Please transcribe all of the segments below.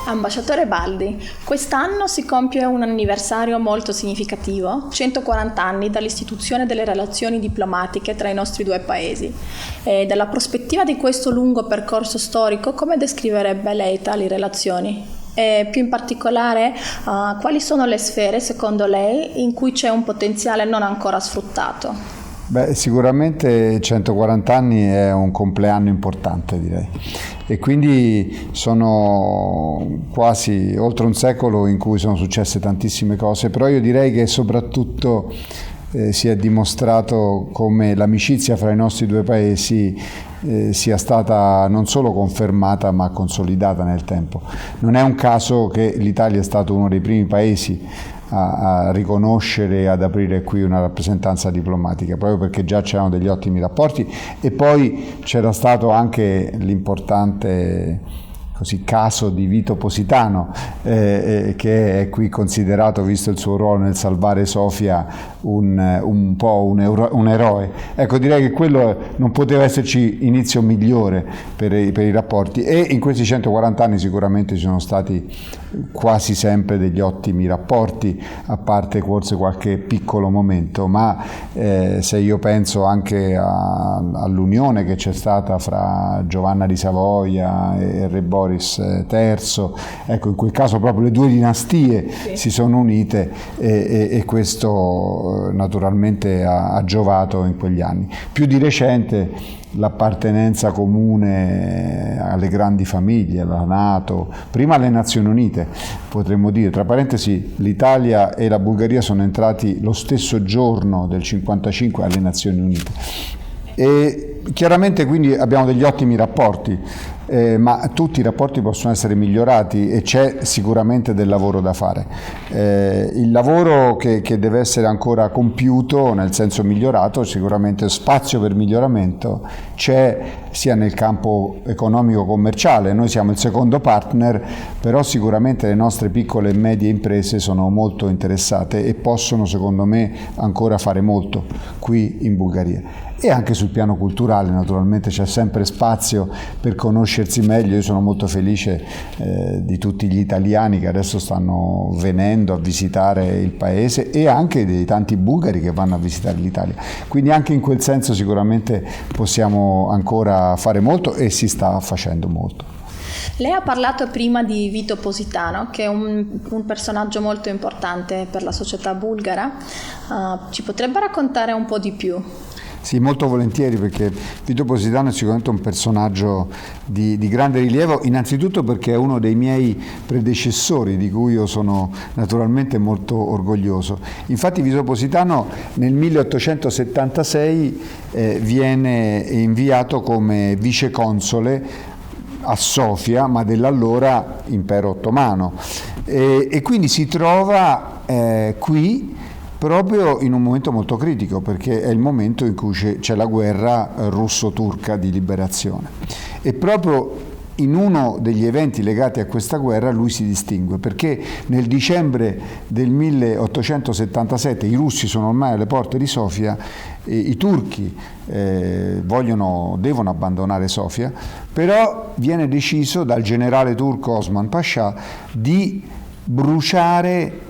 Ambasciatore Baldi, quest'anno si compie un anniversario molto significativo, 140 anni dall'istituzione delle relazioni diplomatiche tra i nostri due paesi. E dalla prospettiva di questo lungo percorso storico, come descriverebbe lei tali relazioni? E più in particolare, quali sono le sfere, secondo lei, in cui c'è un potenziale non ancora sfruttato? Sicuramente 140 anni è un compleanno importante, direi, e quindi sono quasi oltre un secolo in cui sono successe tantissime cose, però io direi che soprattutto si è dimostrato come l'amicizia fra i nostri due paesi sia stata non solo confermata ma consolidata nel tempo. Non è un caso che l'Italia è stato uno dei primi paesi a riconoscere e ad aprire qui una rappresentanza diplomatica, proprio perché già c'erano degli ottimi rapporti e poi c'era stato anche l'importante caso di Vito Positano, che è qui considerato, visto il suo ruolo nel salvare Sofia, un po' un eroe. Ecco, direi che quello non poteva esserci inizio migliore per i rapporti, e in questi 140 anni sicuramente ci sono stati quasi sempre degli ottimi rapporti, a parte forse qualche piccolo momento, ma se io penso anche all'unione che c'è stata fra Giovanna di Savoia e Re Boris III, ecco, in quel caso proprio le due dinastie si sono unite e questo naturalmente ha giovato in quegli anni. Più di recente l'appartenenza comune alle grandi famiglie, alla NATO, prima alle Nazioni Unite, potremmo dire. Tra parentesi, l'Italia e la Bulgaria sono entrati lo stesso giorno del 1955 alle Nazioni Unite. E chiaramente quindi abbiamo degli ottimi rapporti, ma tutti i rapporti possono essere migliorati e c'è sicuramente del lavoro da fare. Il lavoro che deve essere ancora compiuto, nel senso migliorato, sicuramente spazio per miglioramento c'è sia nel campo economico-commerciale. Noi siamo il secondo partner, però sicuramente le nostre piccole e medie imprese sono molto interessate e possono, secondo me, ancora fare molto qui in Bulgaria. E anche sul piano culturale naturalmente c'è sempre spazio per conoscersi meglio. Io sono molto felice di tutti gli italiani che adesso stanno venendo a visitare il paese e anche dei tanti bulgari che vanno a visitare l'Italia, quindi anche in quel senso sicuramente possiamo ancora fare molto e si sta facendo molto. Lei ha parlato prima di Vito Positano, che è un personaggio molto importante per la società bulgara. Ci potrebbe raccontare un po' di più? Sì, molto volentieri, perché Vito Positano è sicuramente un personaggio di grande rilievo, innanzitutto perché è uno dei miei predecessori, di cui io sono naturalmente molto orgoglioso. Infatti Vito Positano nel 1876 viene inviato come viceconsole a Sofia, ma dell'allora Impero Ottomano, e quindi si trova qui proprio in un momento molto critico, perché è il momento in cui c'è la guerra russo-turca di liberazione, e proprio in uno degli eventi legati a questa guerra lui si distingue, perché nel dicembre del 1877 i russi sono ormai alle porte di Sofia, i turchi devono abbandonare Sofia, però viene deciso dal generale turco Osman Pascià di bruciare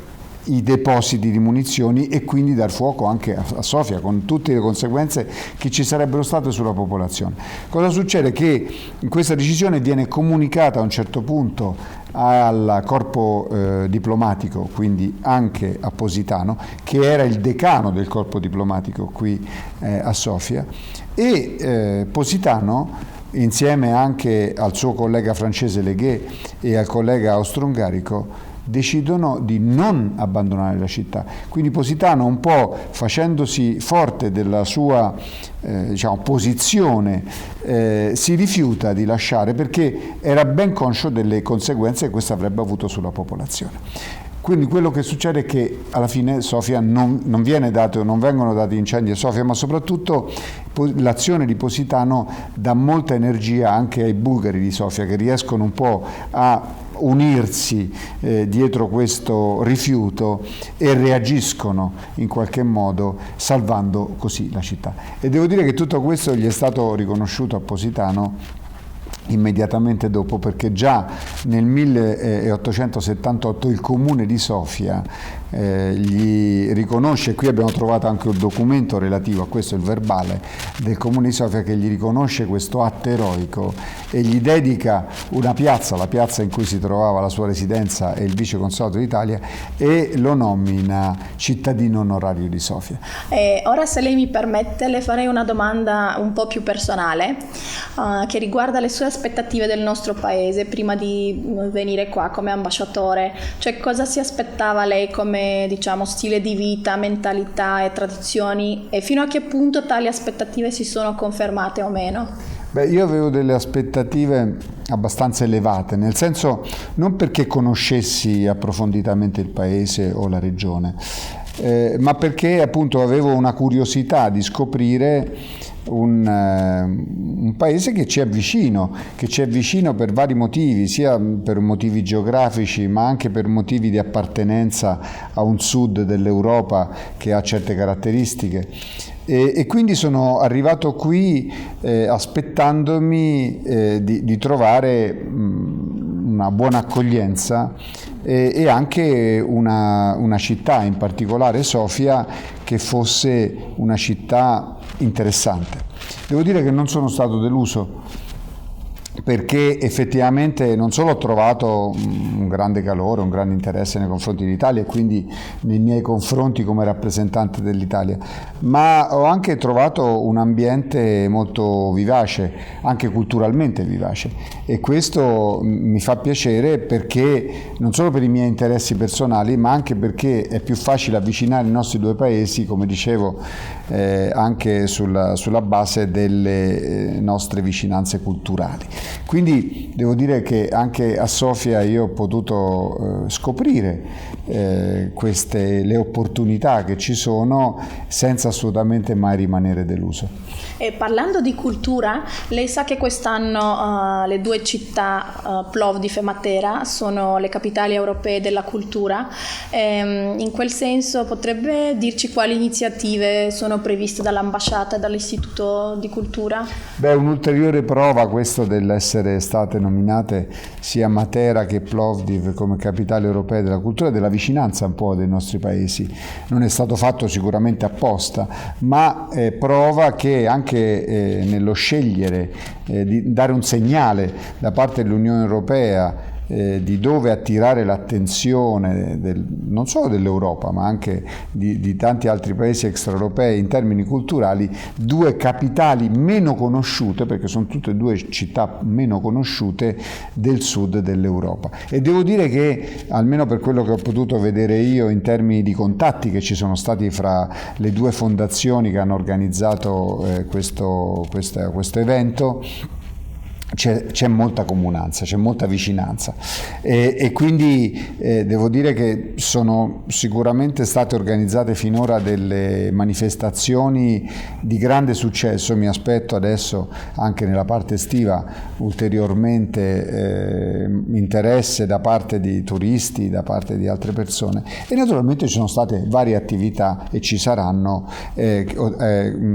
i depositi di munizioni e quindi dar fuoco anche a Sofia, con tutte le conseguenze che ci sarebbero state sulla popolazione. Cosa succede? Che questa decisione viene comunicata a un certo punto al corpo diplomatico, quindi anche a Positano, che era il decano del corpo diplomatico qui a Sofia, e Positano, insieme anche al suo collega francese Leguet e al collega austro-ungarico, decidono di non abbandonare la città. Quindi Positano, un po' facendosi forte della sua posizione, si rifiuta di lasciare, perché era ben conscio delle conseguenze che questo avrebbe avuto sulla popolazione. Quindi quello che succede è che alla fine Sofia non vengono dati incendi a Sofia, ma soprattutto l'azione di Positano dà molta energia anche ai bulgari di Sofia, che riescono un po' a unirsi dietro questo rifiuto e reagiscono in qualche modo, salvando così la città. E devo dire che tutto questo gli è stato riconosciuto a Positano immediatamente dopo, perché già nel 1878 il comune di Sofia gli riconosce, qui abbiamo trovato anche un documento relativo a questo, il verbale del comune di Sofia, che gli riconosce questo atto eroico e gli dedica una piazza, la piazza in cui si trovava la sua residenza e il viceconsolato d'Italia, e lo nomina cittadino onorario di Sofia. Ora, se lei mi permette, le farei una domanda un po' più personale che riguarda le sue aspettative del nostro paese prima di venire qua come ambasciatore. Cioè, cosa si aspettava lei come, diciamo, stile di vita, mentalità e tradizioni, e fino a che punto tali aspettative si sono confermate o meno? Beh, io avevo delle aspettative abbastanza elevate, nel senso, non perché conoscessi approfonditamente il paese o la regione, ma perché appunto avevo una curiosità di scoprire un paese che ci è vicino per vari motivi, sia per motivi geografici ma anche per motivi di appartenenza a un sud dell'Europa che ha certe caratteristiche. E quindi sono arrivato qui aspettandomi di trovare una buona accoglienza e anche una città, in particolare Sofia, che fosse una città interessante. Devo dire che non sono stato deluso, perché effettivamente non solo ho trovato un grande calore, un grande interesse nei confronti dell'Italia e quindi nei miei confronti come rappresentante dell'Italia, ma ho anche trovato un ambiente molto vivace, anche culturalmente vivace, e questo mi fa piacere, perché non solo per i miei interessi personali, ma anche perché è più facile avvicinare i nostri due paesi, come dicevo, anche sulla base delle nostre vicinanze culturali. Quindi devo dire che anche a Sofia io ho potuto scoprire le opportunità che ci sono, senza assolutamente mai rimanere deluso. E parlando di cultura, lei sa che quest'anno le due città, Plovdiv e Matera, sono le capitali europee della cultura. In quel senso potrebbe dirci quali iniziative sono previste dall'ambasciata e dall'Istituto di Cultura? Beh, un'ulteriore prova questo dell'essere state nominate sia Matera che Plovdiv come capitali europee della cultura, della vicinanza un po' dei nostri paesi. Non è stato fatto sicuramente apposta, ma prova che anche nello scegliere di dare un segnale da parte dell'Unione Europea di dove attirare l'attenzione non solo dell'Europa ma anche di tanti altri paesi extraeuropei in termini culturali, due capitali meno conosciute, perché sono tutte e due città meno conosciute del sud dell'Europa. E devo dire che, almeno per quello che ho potuto vedere io in termini di contatti che ci sono stati fra le due fondazioni che hanno organizzato questo evento, c'è molta comunanza, c'è molta vicinanza e quindi devo dire che sono sicuramente state organizzate finora delle manifestazioni di grande successo. Mi aspetto adesso anche nella parte estiva ulteriormente interesse da parte di turisti, da parte di altre persone, e naturalmente ci sono state varie attività e ci saranno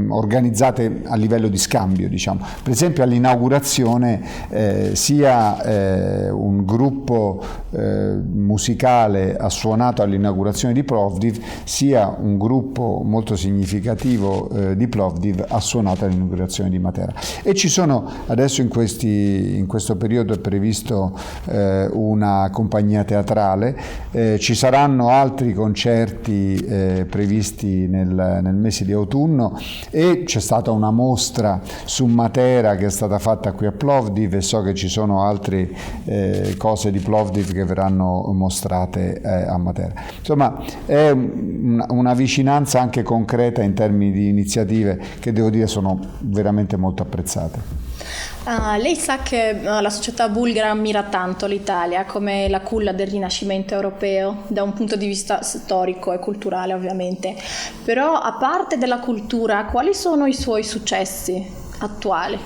organizzate a livello di scambio, diciamo. Per esempio all'inaugurazione sia un gruppo musicale ha suonato all'inaugurazione di Plovdiv, sia un gruppo molto significativo di Plovdiv ha suonato all'inaugurazione di Matera. E ci sono adesso in questo periodo è previsto una compagnia teatrale, ci saranno altri concerti previsti nel mese di autunno, e c'è stata una mostra su Matera che è stata fatta qui a Plovdiv, e so che ci sono altre cose di Plovdiv che verranno mostrate a Matera. Insomma, è una vicinanza anche concreta in termini di iniziative che devo dire sono veramente molto apprezzate. Lei sa che la società bulgara ammira tanto l'Italia come la culla del Rinascimento europeo, da un punto di vista storico e culturale ovviamente, però a parte della cultura, quali sono i suoi successi attuali?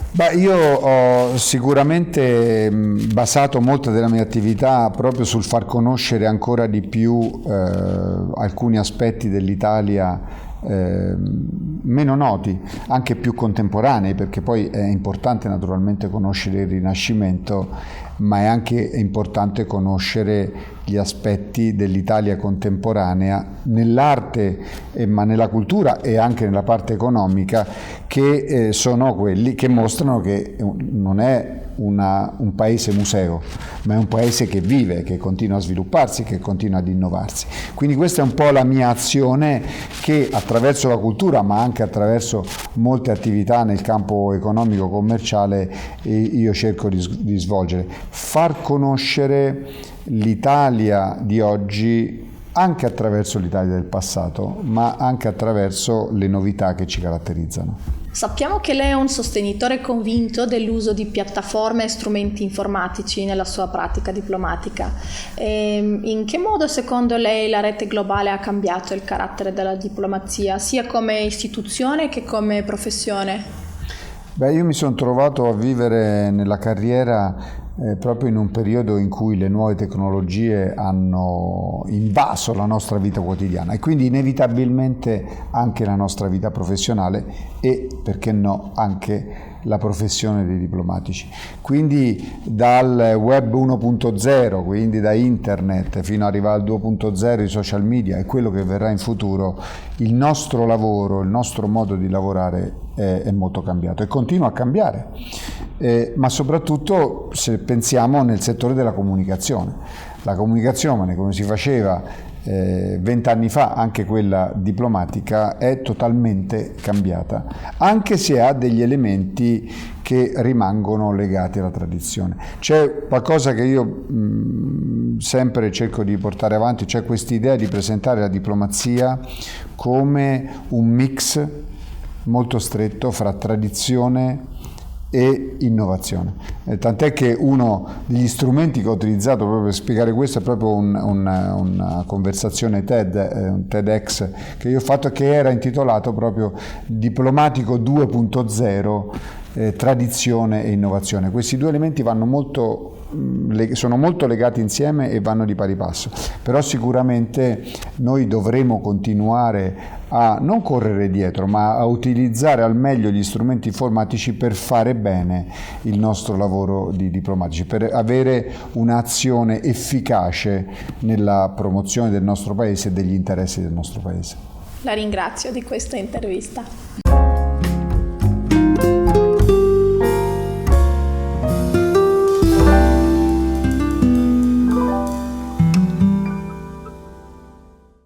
Beh, io ho sicuramente basato molta della mia attività proprio sul far conoscere ancora di più alcuni aspetti dell'Italia meno noti, anche più contemporanei, perché poi è importante naturalmente conoscere il Rinascimento, ma è anche importante conoscere gli aspetti dell'Italia contemporanea nell'arte, ma nella cultura e anche nella parte economica, che sono quelli che mostrano che non è un paese museo, ma è un paese che vive, che continua a svilupparsi, che continua ad innovarsi. Quindi questa è un po' la mia azione, che attraverso la cultura, ma anche attraverso molte attività nel campo economico commerciale, io cerco di svolgere. Far conoscere l'Italia di oggi anche attraverso l'Italia del passato, ma anche attraverso le novità che ci caratterizzano. Sappiamo che lei è un sostenitore convinto dell'uso di piattaforme e strumenti informatici nella sua pratica diplomatica. In che modo secondo lei la rete globale ha cambiato il carattere della diplomazia, sia come istituzione che come professione? Io mi sono trovato a vivere nella carriera proprio in un periodo in cui le nuove tecnologie hanno invaso la nostra vita quotidiana e quindi inevitabilmente anche la nostra vita professionale e, perché no, anche la professione dei diplomatici. Quindi dal web 1.0, quindi da internet, fino ad arrivare al 2.0, i social media e quello che verrà in futuro, il nostro lavoro, il nostro modo di lavorare è molto cambiato e continua a cambiare, ma soprattutto se pensiamo nel settore della comunicazione. La comunicazione, come si faceva 20 anni fa, anche quella diplomatica, è totalmente cambiata, anche se ha degli elementi che rimangono legati alla tradizione. C'è qualcosa che io sempre cerco di portare avanti, cioè quest'idea di presentare la diplomazia come un mix molto stretto fra tradizione e innovazione. Tant'è che uno degli strumenti che ho utilizzato proprio per spiegare questo è proprio una conversazione un TEDx che io ho fatto, che era intitolato proprio Diplomatico 2.0, tradizione e innovazione. Questi due elementi sono molto legati insieme e vanno di pari passo, però sicuramente noi dovremo continuare a non correre dietro, ma a utilizzare al meglio gli strumenti informatici per fare bene il nostro lavoro di diplomatici, per avere un'azione efficace nella promozione del nostro paese e degli interessi del nostro paese. La ringrazio di questa intervista.